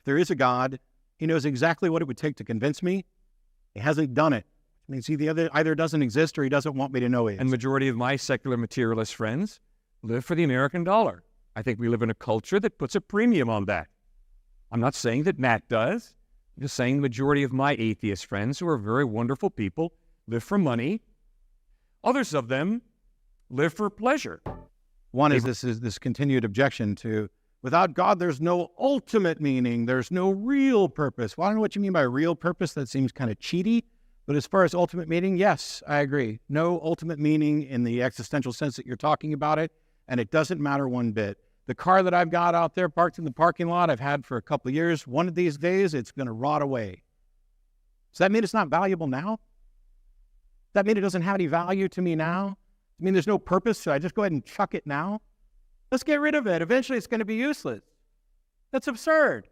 If there is a God, he knows exactly what it would take to convince me. He hasn't done it. It means he either doesn't exist or he doesn't want me to know he exists. And the majority of my secular materialist friends live for the American dollar. I think we live in a culture that puts a premium on that. I'm not saying that Matt does. I'm just saying the majority of my atheist friends, who are very wonderful people, live for money. Others of them live for pleasure. One is this continued objection to, without God, there's no ultimate meaning. There's no real purpose. Well, I don't know what you mean by real purpose. That seems kind of cheaty. But as far as ultimate meaning, yes, I agree. No ultimate meaning in the existential sense that you're talking about it. And it doesn't matter one bit. The car that I've got out there parked in the parking lot, I've had for a couple of years. One of these days, it's going to rot away. Does that mean it's not valuable now? Does that mean it doesn't have any value to me now? Does it mean there's no purpose? Should I just go ahead and chuck it now? Let's get rid of it. Eventually, it's going to be useless. That's absurd.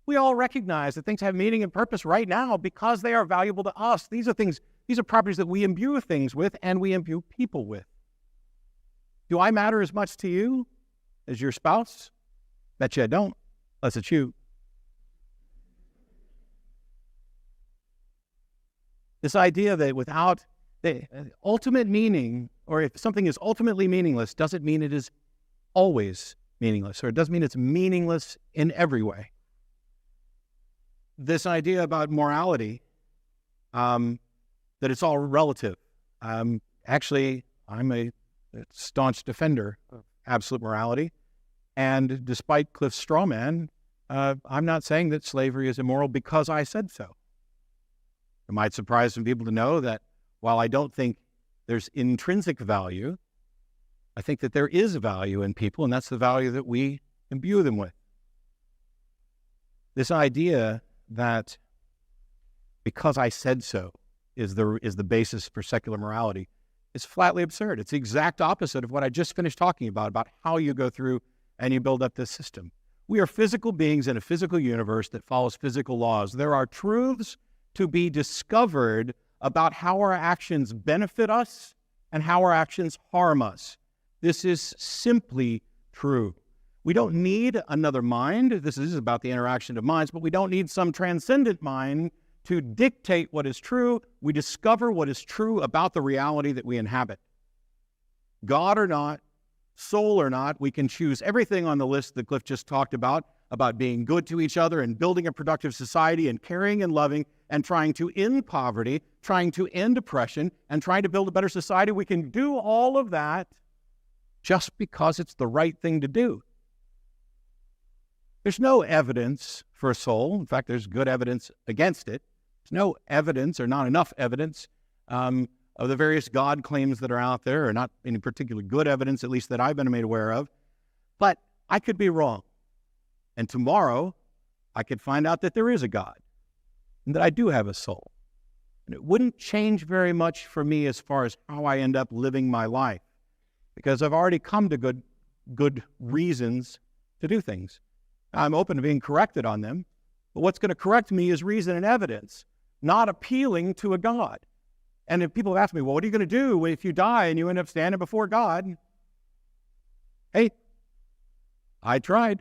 We all recognize that things have meaning and purpose right now because they are valuable to us. These are properties that we imbue things with and we imbue people with. Do I matter as much to you as your spouse? Bet you I don't, unless it's you. This idea that without the ultimate meaning, or if something is ultimately meaningless, doesn't mean it is always meaningless, or it doesn't mean it's meaningless in every way. This idea about morality, that it's all relative. Actually, I'm a staunch defender of absolute morality. And despite Cliffe's straw man, I'm not saying that slavery is immoral because I said so. It might surprise some people to know that while I don't think there's intrinsic value, I think that there is value in people, and that's the value that we imbue them with. This idea that because I said so is the basis for secular morality is flatly absurd. It's the exact opposite of what I just finished talking about how you go through and you build up this system. We are physical beings in a physical universe that follows physical laws. There are truths to be discovered about how our actions benefit us and how our actions harm us. This is simply true. We don't need another mind. This is about the interaction of minds, but we don't need some transcendent mind to dictate what is true. We discover what is true about the reality that we inhabit. God or not, soul or not, we can choose everything on the list that Cliffe just talked about being good to each other and building a productive society and caring and loving and trying to end poverty, trying to end oppression, and trying to build a better society. We can do all of that just because it's the right thing to do. There's no evidence for a soul. In fact, there's good evidence against it. There's no evidence, or not enough evidence, of the various God claims that are out there, or not any particularly good evidence, at least that I've been made aware of. But I could be wrong. And tomorrow, I could find out that there is a God, and that I do have a soul. And it wouldn't change very much for me as far as how I end up living my life, because I've already come to good reasons to do things. I'm open to being corrected on them, but what's going to correct me is reason and evidence, not appealing to a God. And if people ask me, well, what are you going to do if you die and you end up standing before God? Hey, I tried.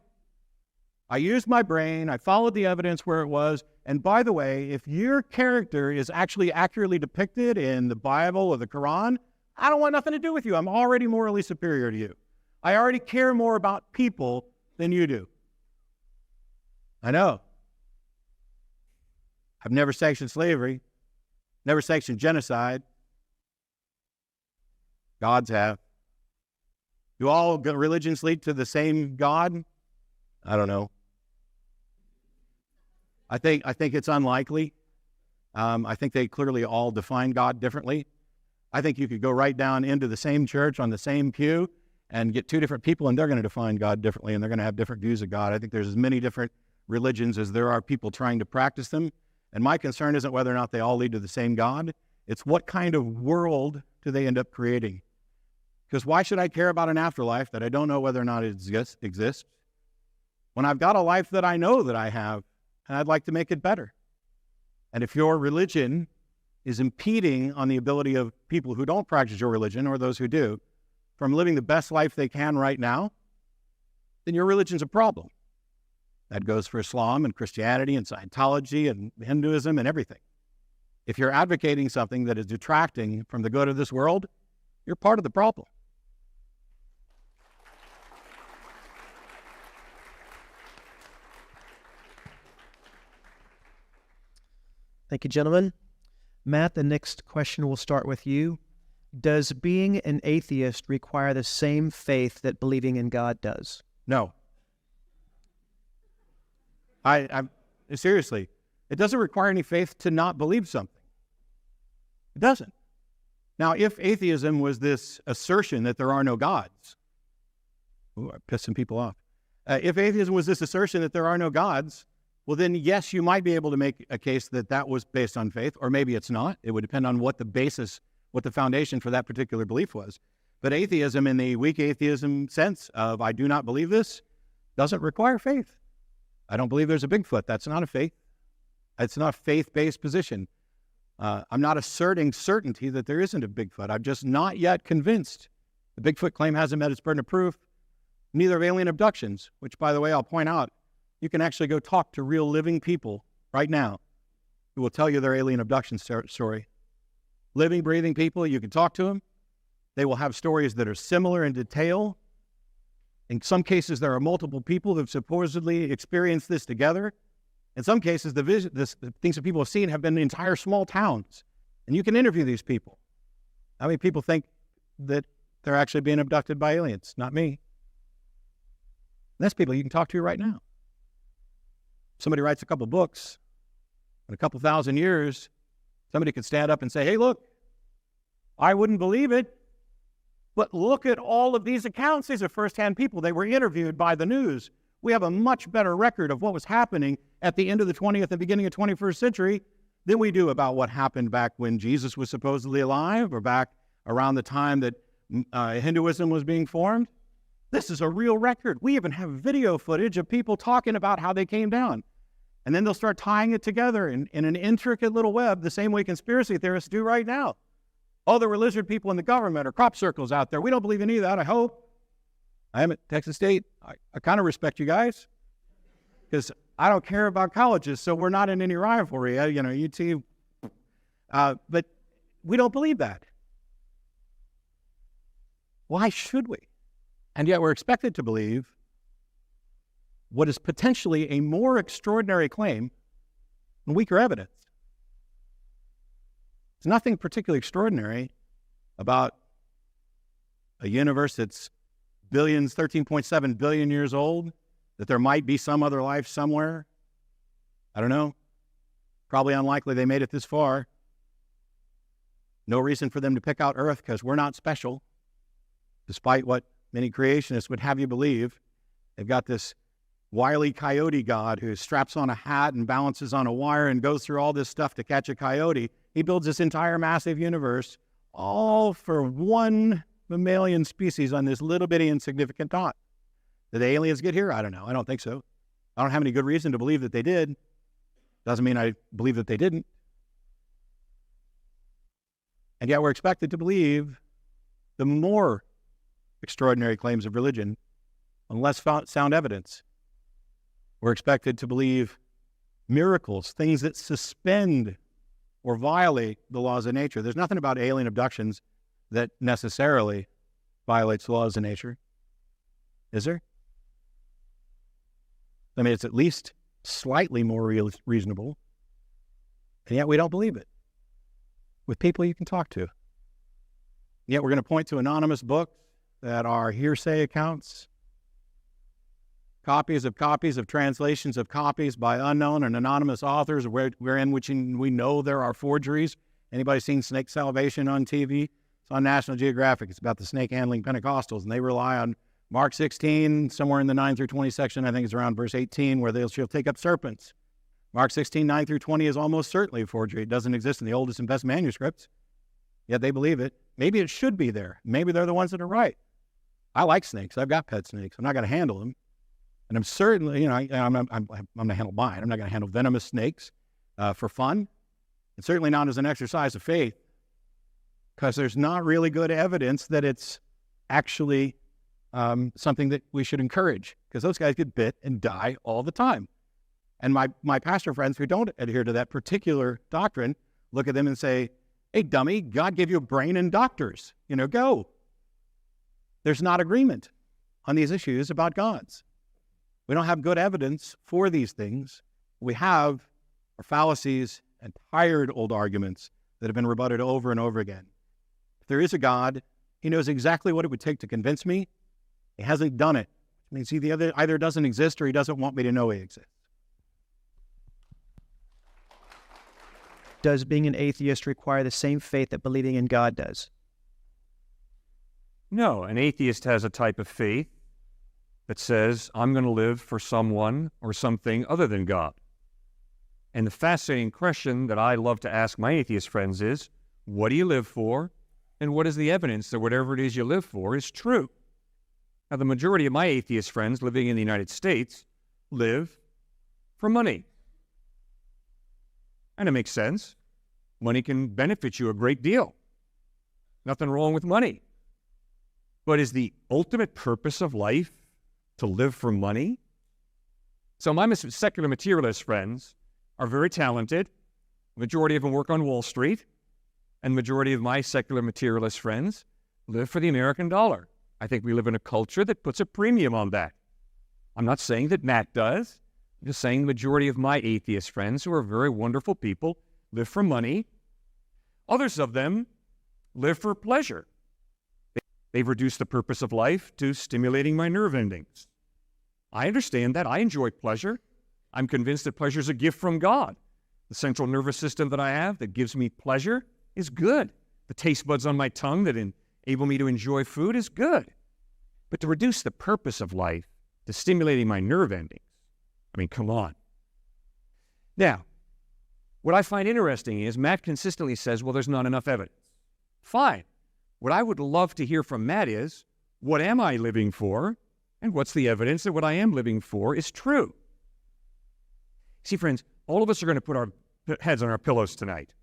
I used my brain. I followed the evidence where it was. And by the way, if your character is actually accurately depicted in the Bible or the Quran, I don't want nothing to do with you. I'm already morally superior to you. I already care more about people than you do. I know. I've never sanctioned slavery, never sanctioned genocide. Gods have. Do all religions lead to the same God? I don't know. I think it's unlikely. I think they clearly all define God differently. I think you could go right down into the same church on the same pew and get two different people, and they're going to define God differently, and they're going to have different views of God. I think there's as many different religions as there are people trying to practice them. And my concern isn't whether or not they all lead to the same God. It's what kind of world do they end up creating? Because why should I care about an afterlife that I don't know whether or not it exists when I've got a life that I know that I have, and I'd like to make it better? And if your religion is impeding on the ability of people who don't practice your religion, or those who do, from living the best life they can right now, then your religion's a problem. That goes for Islam and Christianity and Scientology and Hinduism and everything. If you're advocating something that is detracting from the good of this world, you're part of the problem. Thank you, gentlemen. Matt, the next question will start with you. Does being an atheist require the same faith that believing in God does? No. I'm seriously, it doesn't require any faith to not believe something. It doesn't. Now, if atheism was this assertion that there are no gods, I'm pissing people off. If atheism was this assertion that there are no gods, well, then yes, you might be able to make a case that that was based on faith, or maybe it's not. It would depend on what the basis, what the foundation for that particular belief was. But atheism, in the weak atheism sense of I do not believe this, doesn't require faith. I don't believe there's a Bigfoot. That's not a faith. It's not a faith-based position. I'm not asserting certainty that there isn't a Bigfoot. I'm just not yet convinced. The Bigfoot claim hasn't met its burden of proof. Neither of alien abductions, which, by the way, I'll point out, you can actually go talk to real living people right now who will tell you their alien abduction story. Living, breathing people, you can talk to them. They will have stories that are similar in detail. In some cases, there are multiple people who have supposedly experienced this together. In some cases, the things that people have seen have been entire small towns. And you can interview these people. How many people think that they're actually being abducted by aliens? Not me. And that's people you can talk to right now. Somebody writes a couple books, in a couple thousand years, somebody could stand up and say, hey, look, I wouldn't believe it, but look at all of these accounts. These are firsthand people. They were interviewed by the news. We have a much better record of what was happening at the end of the 20th and beginning of 21st century than we do about what happened back when Jesus was supposedly alive or back around the time that Hinduism was being formed. This is a real record. We even have video footage of people talking about how they came down. And then they'll start tying it together in an intricate little web, the same way conspiracy theorists do right now. Oh, there were lizard people in the government or crop circles out there. We don't believe in any of that, I hope. I am at Texas State. I kind of respect you guys because I don't care about colleges, so we're not in any rivalry. UT. But we don't believe that. Why should we? And yet we're expected to believe what is potentially a more extraordinary claim and weaker evidence. There's nothing particularly extraordinary about a universe that's billions, 13.7 billion years old, that there might be some other life somewhere. I don't know. Probably unlikely they made it this far. No reason for them to pick out Earth because we're not special, despite what many creationists would have you believe. They've got this wily coyote god who straps on a hat and balances on a wire and goes through all this stuff to catch a coyote. He builds this entire massive universe, all for one mammalian species on this little bitty insignificant dot. Did the aliens get here? I don't know. I don't think so. I don't have any good reason to believe that they did. Doesn't mean I believe that they didn't. And yet we're expected to believe the more extraordinary claims of religion on less sound evidence. We're expected to believe miracles, things that suspend or violate the laws of nature. There's nothing about alien abductions that necessarily violates the laws of nature. Is there? I mean, it's at least slightly more reasonable, and yet we don't believe it. With people you can talk to. Yet we're going to point to anonymous books that are hearsay accounts, copies of translations of copies by unknown and anonymous authors, wherein which we know there are forgeries. Anybody seen Snake Salvation on TV? It's on National Geographic. It's about the snake handling Pentecostals, and they rely on Mark 16, somewhere in the 9 through 20 section, I think it's around verse 18, where she'll take up serpents. Mark 16, 9 through 20 is almost certainly a forgery. It doesn't exist in the oldest and best manuscripts, yet they believe it. Maybe it should be there. Maybe they're the ones that are right. I like snakes. I've got pet snakes. I'm not going to handle them. And I'm certainly, I'm going to handle mine. I'm not going to handle venomous snakes for fun, and certainly not as an exercise of faith, because there's not really good evidence that it's actually something that we should encourage, because those guys get bit and die all the time. And my pastor friends who don't adhere to that particular doctrine look at them and say, hey, dummy, God gave you a brain and doctors. Go. There's not agreement on these issues about gods. We don't have good evidence for these things. We have our fallacies and tired old arguments that have been rebutted over and over again. If there is a God, he knows exactly what it would take to convince me. He hasn't done it. Which means he either doesn't exist or he doesn't want me to know he exists. Does being an atheist require the same faith that believing in God does? No, an atheist has a type of faith that says, I'm going to live for someone or something other than God. And the fascinating question that I love to ask my atheist friends is, what do you live for? And what is the evidence that whatever it is you live for is true? Now, the majority of my atheist friends living in the United States live for money. And it makes sense. Money can benefit you a great deal. Nothing wrong with money. But is the ultimate purpose of life to live for money? So my secular materialist friends are very talented. The majority of them work on Wall Street. And the majority of my secular materialist friends live for the American dollar. I think we live in a culture that puts a premium on that. I'm not saying that Matt does. I'm just saying the majority of my atheist friends, who are very wonderful people, live for money. Others of them live for pleasure. They've reduced the purpose of life to stimulating my nerve endings. I understand that. I enjoy pleasure. I'm convinced that pleasure is a gift from God. The central nervous system that I have that gives me pleasure is good. The taste buds on my tongue that enable me to enjoy food is good. But to reduce the purpose of life to stimulating my nerve endings, I mean, come on. Now, what I find interesting is Matt consistently says, well, there's not enough evidence. Fine. What I would love to hear from Matt is, what am I living for? And what's the evidence that what I am living for is true? See, friends, all of us are going to put our heads on our pillows tonight.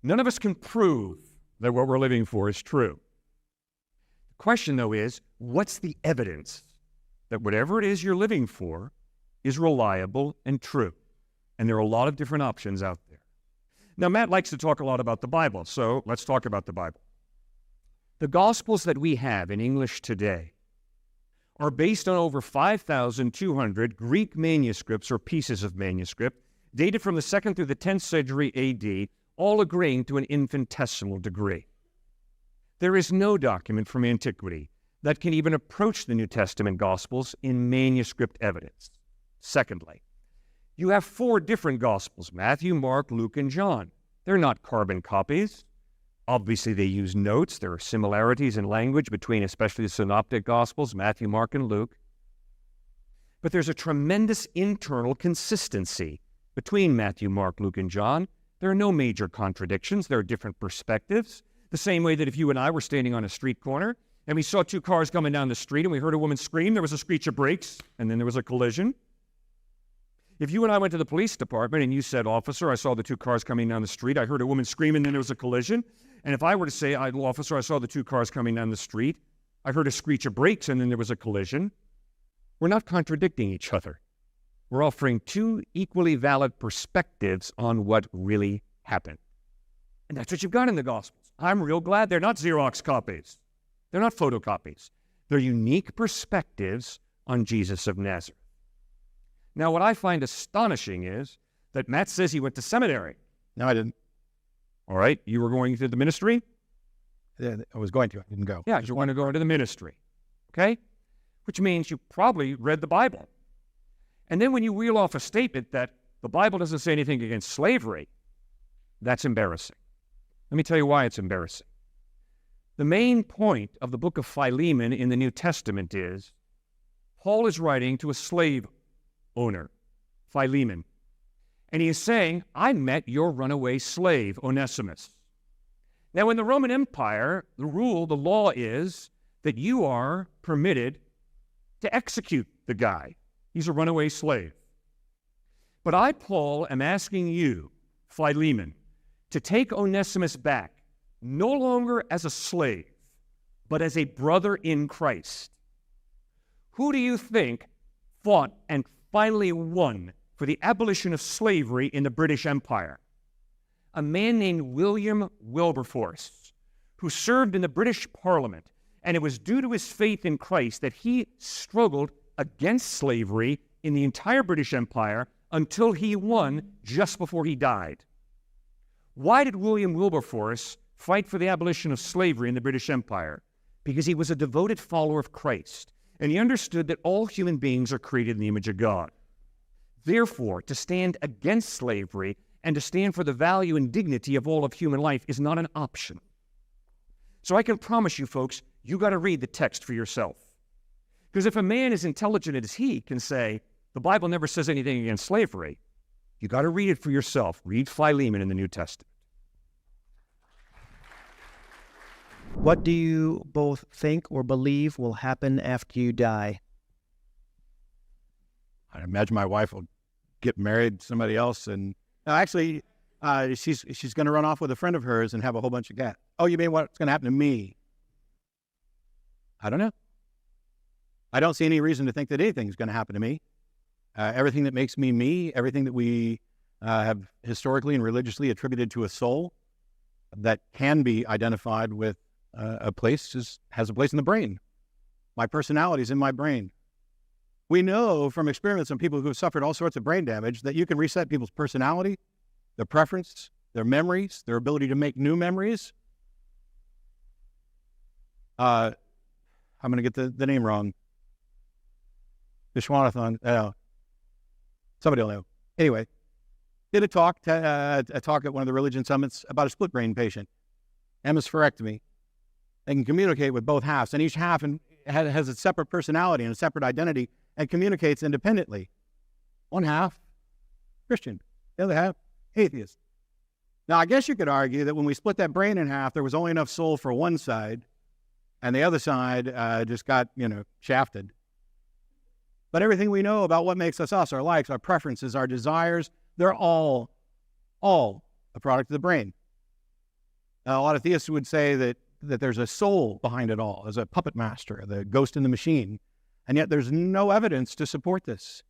None of us can prove that what we're living for is true. The question, though, is, what's the evidence that whatever it is you're living for is reliable and true? And there are a lot of different options out there. Now, Matt likes to talk a lot about the Bible, so let's talk about the Bible. The Gospels that we have in English today are based on over 5,200 Greek manuscripts or pieces of manuscript dated from the 2nd through the 10th century AD, all agreeing to an infinitesimal degree. There is no document from antiquity that can even approach the New Testament Gospels in manuscript evidence. Secondly, you have 4 different Gospels, Matthew, Mark, Luke, and John. They're not carbon copies. Obviously, they use notes. There are similarities in language between especially the Synoptic Gospels, Matthew, Mark, and Luke. But there's a tremendous internal consistency between Matthew, Mark, Luke, and John. There are no major contradictions. There are different perspectives. The same way that if you and I were standing on a street corner and we saw 2 cars coming down the street and we heard a woman scream, there was a screech of brakes, and then there was a collision. If you and I went to the police department and you said, officer, I saw the 2 cars coming down the street, I heard a woman scream, and then there was a collision. And if I were to say, officer, I saw the 2 cars coming down the street, I heard a screech of brakes, and then there was a collision, we're not contradicting each other. We're offering 2 equally valid perspectives on what really happened. And that's what you've got in the Gospels. I'm real glad they're not Xerox copies. They're not photocopies. They're unique perspectives on Jesus of Nazareth. Now, what I find astonishing is that Matt says he went to seminary. No, I didn't. All right, you were going to the ministry? Yeah, I was going to. I didn't go. Yeah, you want to go into the ministry, okay? Which means you probably read the Bible. And then when you reel off a statement that the Bible doesn't say anything against slavery, that's embarrassing. Let me tell you why it's embarrassing. The main point of the book of Philemon in the New Testament is Paul is writing to a slave owner, Philemon. And he is saying, I met your runaway slave, Onesimus. Now, in the Roman Empire, the law is that you are permitted to execute the guy. He's a runaway slave. But I, Paul, am asking you, Philemon, to take Onesimus back, no longer as a slave, but as a brother in Christ. Who do you think fought and finally won for the abolition of slavery in the British Empire? A man named William Wilberforce, who served in the British Parliament, and it was due to his faith in Christ that he struggled against slavery in the entire British Empire until he won just before he died. Why did William Wilberforce fight for the abolition of slavery in the British Empire? Because he was a devoted follower of Christ, and he understood that all human beings are created in the image of God. Therefore, to stand against slavery and to stand for the value and dignity of all of human life is not an option. So I can promise you, folks, you got to read the text for yourself. Because if a man as intelligent as he can say, the Bible never says anything against slavery, you got to read it for yourself. Read Philemon in the New Testament. What do you both think or believe will happen after you die? I imagine my wife will get married to somebody else, and actually, she's going to run off with a friend of hers and have a whole bunch of cats. Oh, you mean what's going to happen to me? I don't know. I don't see any reason to think that anything's going to happen to me. Everything that makes me me, everything that we have historically and religiously attributed to a soul that can be identified with a place has a place in the brain. My personality is in my brain. We know from experiments on people who have suffered all sorts of brain damage that you can reset people's personality, their preference, their memories, their ability to make new memories. I'm going to get the name wrong. Vishwanathan. Somebody will know. Anyway, did a talk at one of the religion summits about a split brain patient, hemispherectomy. They can communicate with both halves, and each half has a separate personality and a separate identity and communicates independently. One half, Christian. The other half, atheist. Now, I guess you could argue that when we split that brain in half, there was only enough soul for one side, and the other side just got, shafted. But everything we know about what makes us us, our likes, our preferences, our desires, they're all a product of the brain. Now, a lot of theists would say that there's a soul behind it all, as a puppet master, the ghost in the machine. And yet there's no evidence to support this.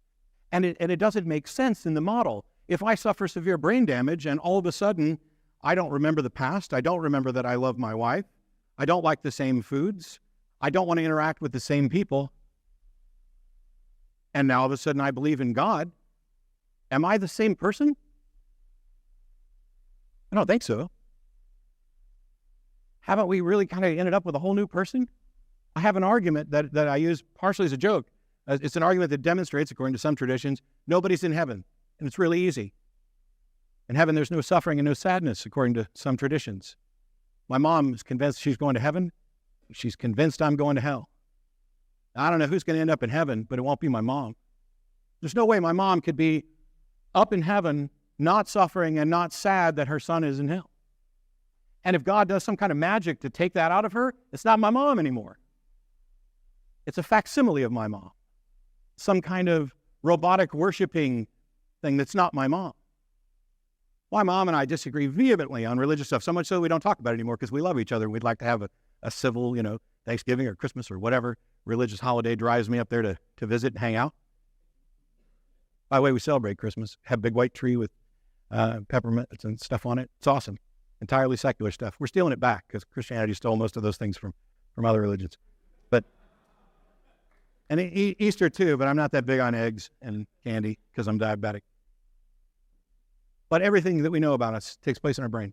And it doesn't make sense in the model. If I suffer severe brain damage and all of a sudden I don't remember the past, I don't remember that I love my wife, I don't like the same foods, I don't want to interact with the same people, and now all of a sudden I believe in God, am I the same person? I don't think so. Haven't we really kind of ended up with a whole new person? I have an argument that I use partially as a joke. It's an argument that demonstrates, according to some traditions, nobody's in heaven, and it's really easy. In heaven, there's no suffering and no sadness, according to some traditions. My mom is convinced she's going to heaven. She's convinced I'm going to hell. I don't know who's going to end up in heaven, but it won't be my mom. There's no way my mom could be up in heaven, not suffering and not sad that her son is in hell. And if God does some kind of magic to take that out of her, it's not my mom anymore. It's a facsimile of my mom. Some kind of robotic worshiping thing that's not my mom. My mom and I disagree vehemently on religious stuff, so much so we don't talk about it anymore because we love each other. We'd like to have a civil, Thanksgiving or Christmas or whatever religious holiday drives me up there to visit and hang out. By the way, we celebrate Christmas, have a big white tree with peppermints and stuff on it. It's awesome. Entirely secular stuff. We're stealing it back because Christianity stole most of those things from other religions. And Easter too, but I'm not that big on eggs and candy because I'm diabetic. But everything that we know about us takes place in our brain.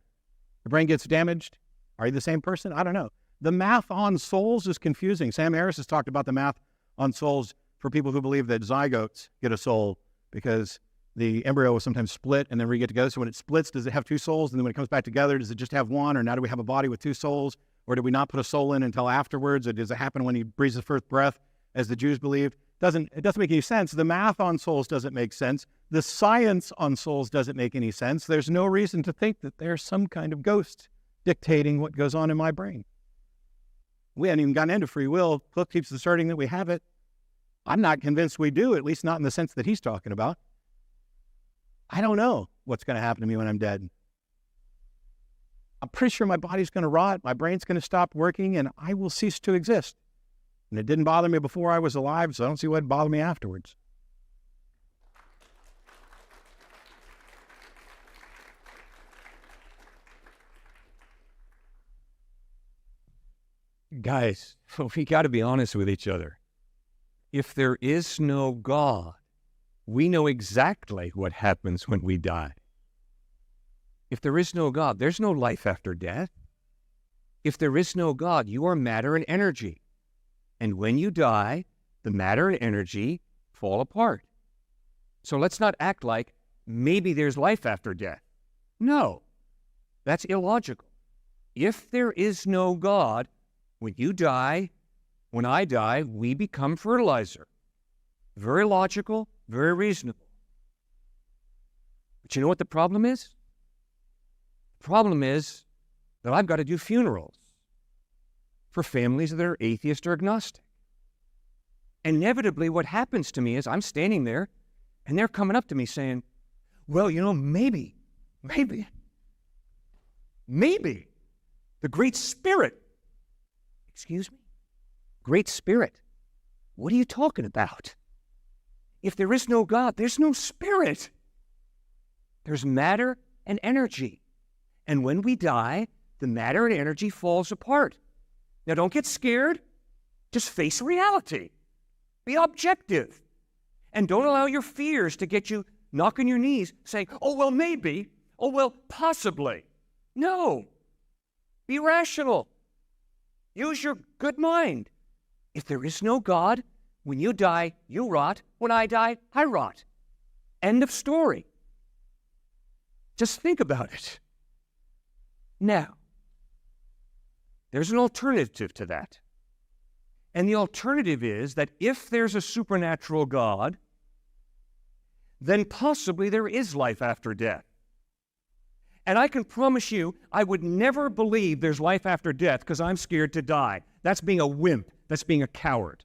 The brain gets damaged. Are you the same person? I don't know. The math on souls is confusing. Sam Harris has talked about the math on souls for people who believe that zygotes get a soul because the embryo will sometimes split and then re-get together. So when it splits, does it have two souls? And then when it comes back together, does it just have one? Or now do we have a body with two souls? Or did we not put a soul in until afterwards? Or does it happen when he breathes his first breath, as the Jews believed? It doesn't make any sense. The math on souls doesn't make sense. The science on souls doesn't make any sense. There's no reason to think that there's some kind of ghost dictating what goes on in my brain. We haven't even gotten into free will. Cliffe keeps asserting that we have it. I'm not convinced we do, at least not in the sense that he's talking about. I don't know what's going to happen to me when I'm dead. I'm pretty sure my body's going to rot, my brain's going to stop working, and I will cease to exist. And it didn't bother me before I was alive, so I don't see what bothered me afterwards. Guys, we got to be honest with each other. If there is no God, we know exactly what happens when we die. If there is no God, there's no life after death. If there is no God, you are matter and energy. And when you die, the matter and energy fall apart. So let's not act like maybe there's life after death. No, that's illogical. If there is no God, when you die, when I die, we become fertilizer. Very logical, very reasonable. But you know what the problem is? The problem is that I've got to do funerals for families that are atheist or agnostic. Inevitably, what happens to me is I'm standing there and they're coming up to me saying, well, you know, maybe, the Great Spirit. Excuse me? Great Spirit? What are you talking about? If there is no God, there's no spirit. There's matter and energy. And when we die, the matter and energy falls apart. Now, don't get scared. Just face reality. Be objective. And don't allow your fears to get you knocking your knees saying, oh, well, maybe. Oh, well, possibly. No. Be rational. Use your good mind. If there is no God, when you die, you rot. When I die, I rot. End of story. Just think about it. Now, there's an alternative to that. And the alternative is that if there's a supernatural God, then possibly there is life after death. And I can promise you, I would never believe there's life after death because I'm scared to die. That's being a wimp. That's being a coward.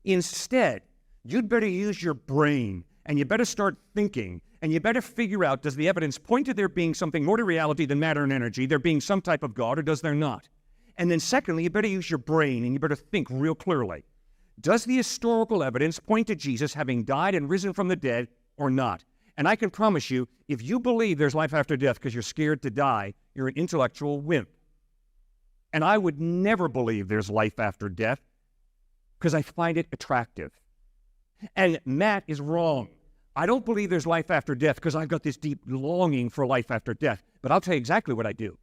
Instead, you'd better use your brain, and you better start thinking, and you better figure out, does the evidence point to there being something more to reality than matter and energy, there being some type of God, or does there not? And then secondly, you better use your brain, and you better think real clearly. Does the historical evidence point to Jesus having died and risen from the dead or not? And I can promise you, if you believe there's life after death because you're scared to die, you're an intellectual wimp. And I would never believe there's life after death because I find it attractive. And Matt is wrong. I don't believe there's life after death because I've got this deep longing for life after death. But I'll tell you exactly what I do.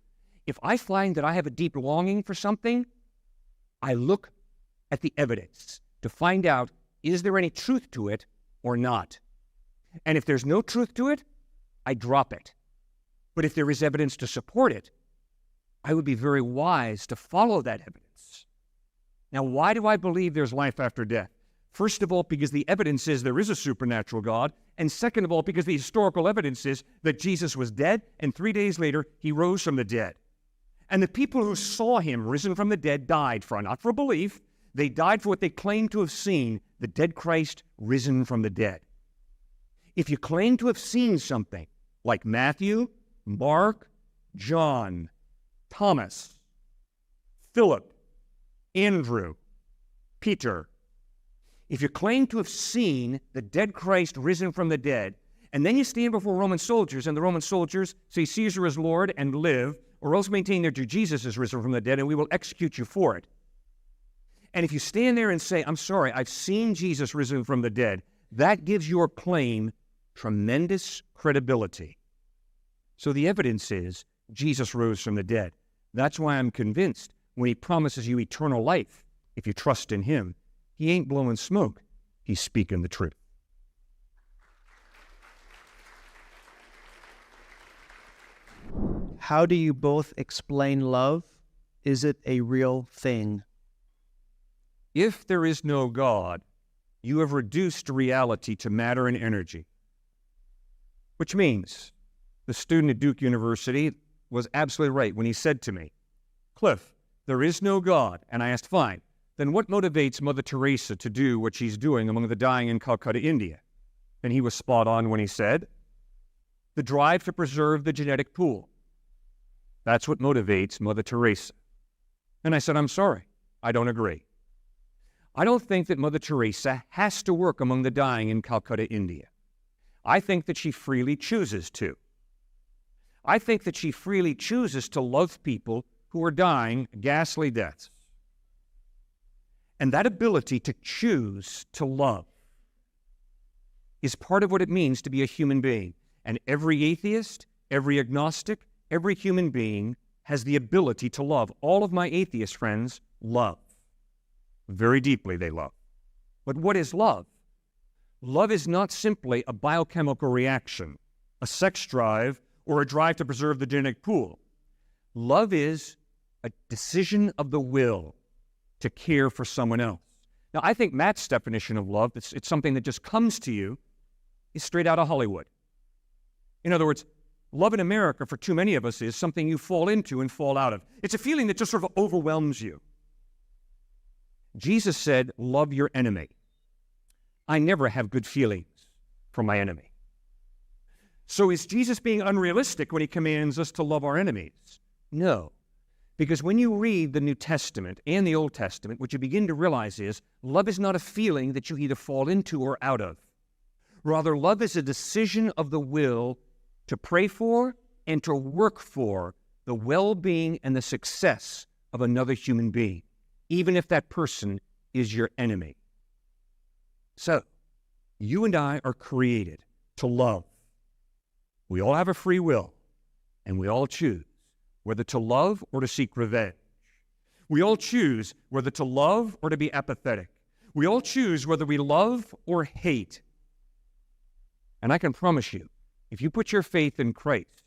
If I find that I have a deep longing for something, I look at the evidence to find out, is there any truth to it or not? And if there's no truth to it, I drop it. But if there is evidence to support it, I would be very wise to follow that evidence. Now, why do I believe there's life after death? First of all, because the evidence is there is a supernatural God. And second of all, because the historical evidence is that Jesus was dead, and 3 days later, he rose from the dead. And the people who saw him risen from the dead died not for belief. They died for what they claimed to have seen, the dead Christ risen from the dead. If you claim to have seen something like Matthew, Mark, John, Thomas, Philip, Andrew, Peter, if you claim to have seen the dead Christ risen from the dead, and then you stand before Roman soldiers, and the Roman soldiers say Caesar is Lord and live, or else maintain that Jesus is risen from the dead, and we will execute you for it. And if you stand there and say, I'm sorry, I've seen Jesus risen from the dead, that gives your claim tremendous credibility. So the evidence is Jesus rose from the dead. That's why I'm convinced when he promises you eternal life, if you trust in him, he ain't blowing smoke. He's speaking the truth. How do you both explain love? Is it a real thing? If there is no God, you have reduced reality to matter and energy. Which means the student at Duke University was absolutely right when he said to me, Cliffe, there is no God. And I asked, fine, then what motivates Mother Teresa to do what she's doing among the dying in Calcutta, India? And he was spot on when he said, the drive to preserve the genetic pool. That's what motivates Mother Teresa. And I said, I'm sorry, I don't agree. I don't think that Mother Teresa has to work among the dying in Calcutta, India. I think that she freely chooses to. I think that she freely chooses to love people who are dying ghastly deaths. And that ability to choose to love is part of what it means to be a human being. And every atheist, every agnostic, every human being has the ability to love. All of my atheist friends love. Very deeply they love. But what is love? Love is not simply a biochemical reaction, a sex drive, or a drive to preserve the genetic pool. Love is a decision of the will to care for someone else. Now, I think Matt's definition of love, it's something that just comes to you, is straight out of Hollywood. In other words, love in America for too many of us is something you fall into and fall out of. It's a feeling that just sort of overwhelms you. Jesus said, love your enemy. I never have good feelings for my enemy. So is Jesus being unrealistic when he commands us to love our enemies? No. Because when you read the New Testament and the Old Testament, what you begin to realize is love is not a feeling that you either fall into or out of. Rather, love is a decision of the will to pray for and to work for the well-being and the success of another human being, even if that person is your enemy. So, you and I are created to love. We all have a free will, and we all choose whether to love or to seek revenge. We all choose whether to love or to be apathetic. We all choose whether we love or hate. And I can promise you, if you put your faith in Christ,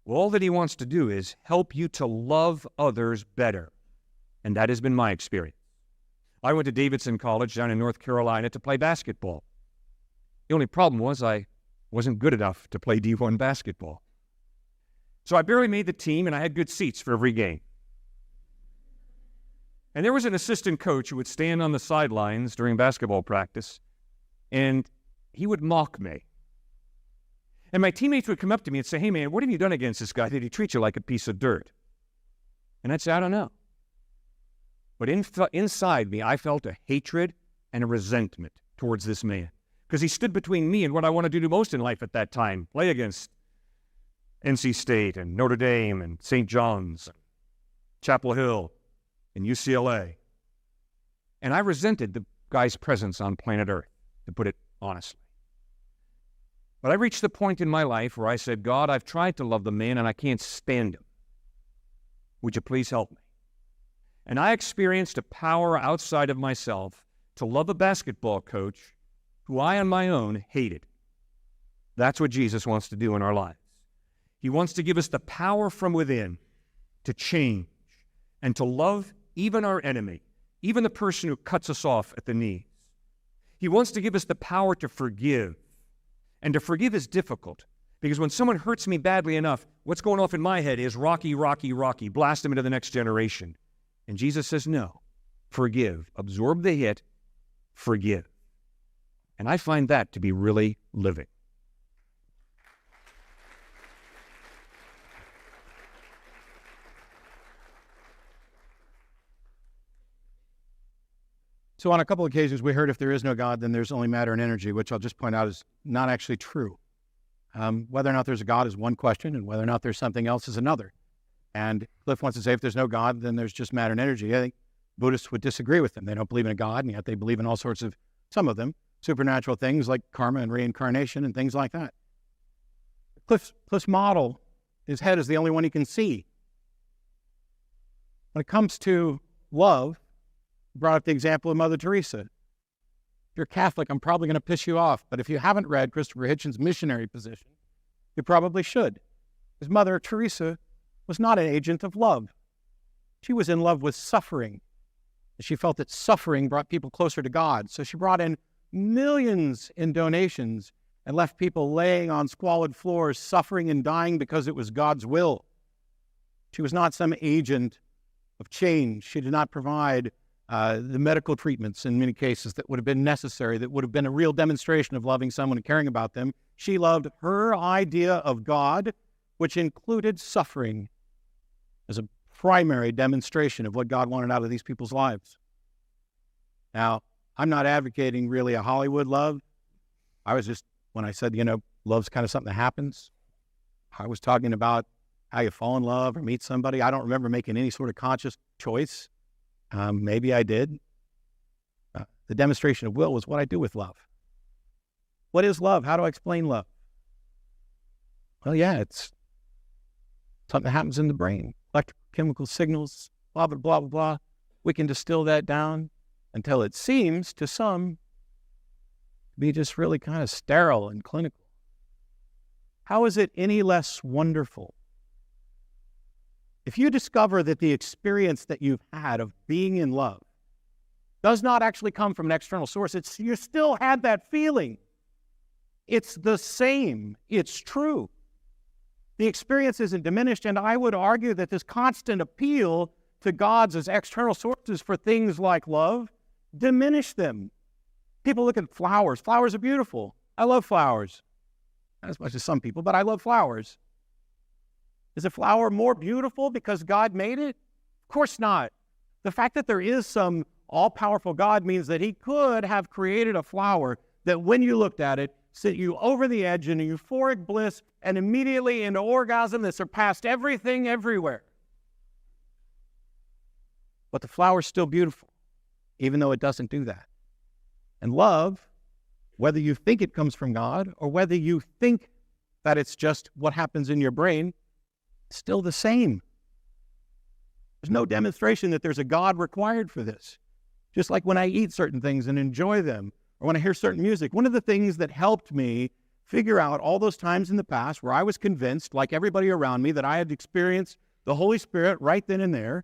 all that he wants to do is help you to love others better. And that has been my experience. I went to Davidson College down in North Carolina to play basketball. The only problem was I wasn't good enough to play D1 basketball. So I barely made the team, and I had good seats for every game. And there was an assistant coach who would stand on the sidelines during basketball practice, and he would mock me. And my teammates would come up to me and say, hey man, what have you done against this guy? Did he treat you like a piece of dirt? And I'd say, I don't know. But inside me, I felt a hatred and a resentment towards this man, because he stood between me and what I wanted to do most in life at that time, play against NC State and Notre Dame and St. John's, Chapel Hill and UCLA. And I resented the guy's presence on planet Earth, to put it honestly. But I reached the point in my life where I said, God, I've tried to love the man and I can't stand him. Would you please help me? And I experienced a power outside of myself to love a basketball coach who I on my own hated. That's what Jesus wants to do in our lives. He wants to give us the power from within to change and to love even our enemy, even the person who cuts us off at the knees. He wants to give us the power to forgive. And to forgive is difficult, because when someone hurts me badly enough, what's going off in my head is Rocky, Rocky, Rocky, blast them into the next generation. And Jesus says, no, forgive, absorb the hit, forgive. And I find that to be really living. So on a couple of occasions, we heard if there is no God, then there's only matter and energy, which I'll just point out is not actually true. Whether or not there's a God is one question, and whether or not there's something else is another. And Cliffe wants to say if there's no God, then there's just matter and energy. I think Buddhists would disagree with them. They don't believe in a God, and yet they believe in all sorts of, some of them, supernatural things like karma and reincarnation and things like that. Cliffe's model, his head is the only one he can see. When it comes to love, he brought up the example of Mother Teresa. If you're Catholic, I'm probably going to piss you off, but if you haven't read Christopher Hitchens' missionary position, you probably should. Because Mother Teresa was not an agent of love. She was in love with suffering. She felt that suffering brought people closer to God. So she brought in millions in donations and left people laying on squalid floors, suffering and dying because it was God's will. She was not some agent of change. She did not provide the medical treatments in many cases that would have been necessary, that would have been a real demonstration of loving someone and caring about them. She loved her idea of God, which included suffering, as a primary demonstration of what God wanted out of these people's lives. Now, I'm not advocating really a Hollywood love. I was just, when I said, love's kind of something that happens, I was talking about how you fall in love or meet somebody. I don't remember making any sort of conscious choice. Maybe I did. The demonstration of will was what I do with love. What is love? How do I explain love? Well, yeah, it's something that happens in the brain. Electrochemical signals, blah, blah, blah, blah, blah. We can distill that down until it seems to some to be just really kind of sterile and clinical. How is it any less wonderful if you discover that the experience that you've had of being in love does not actually come from an external source? You still had that feeling. It's the same. It's true. The experience isn't diminished, and I would argue that this constant appeal to gods as external sources for things like love diminish them. People look at flowers. Flowers are beautiful. I love flowers. Not as much as some people, but I love flowers. Is a flower more beautiful because God made it? Of course not. The fact that there is some all-powerful God means that he could have created a flower that when you looked at it, sent you over the edge in a euphoric bliss and immediately into orgasm that surpassed everything everywhere. But the flower's still beautiful, even though it doesn't do that. And love, whether you think it comes from God or whether you think that it's just what happens in your brain, it's still the same. There's no demonstration that there's a God required for this. Just like when I eat certain things and enjoy them, or when I hear certain music. One of the things that helped me figure out all those times in the past where I was convinced, like everybody around me, that I had experienced the Holy Spirit right then and there,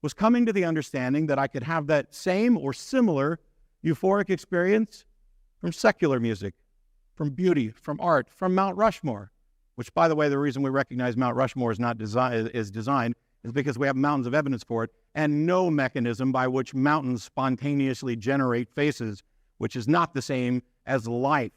was coming to the understanding that I could have that same or similar euphoric experience from secular music, from beauty, from art, from Mount Rushmore, which, by the way, the reason we recognize Mount Rushmore is designed is because we have mountains of evidence for it, and no mechanism by which mountains spontaneously generate faces, which is not the same as life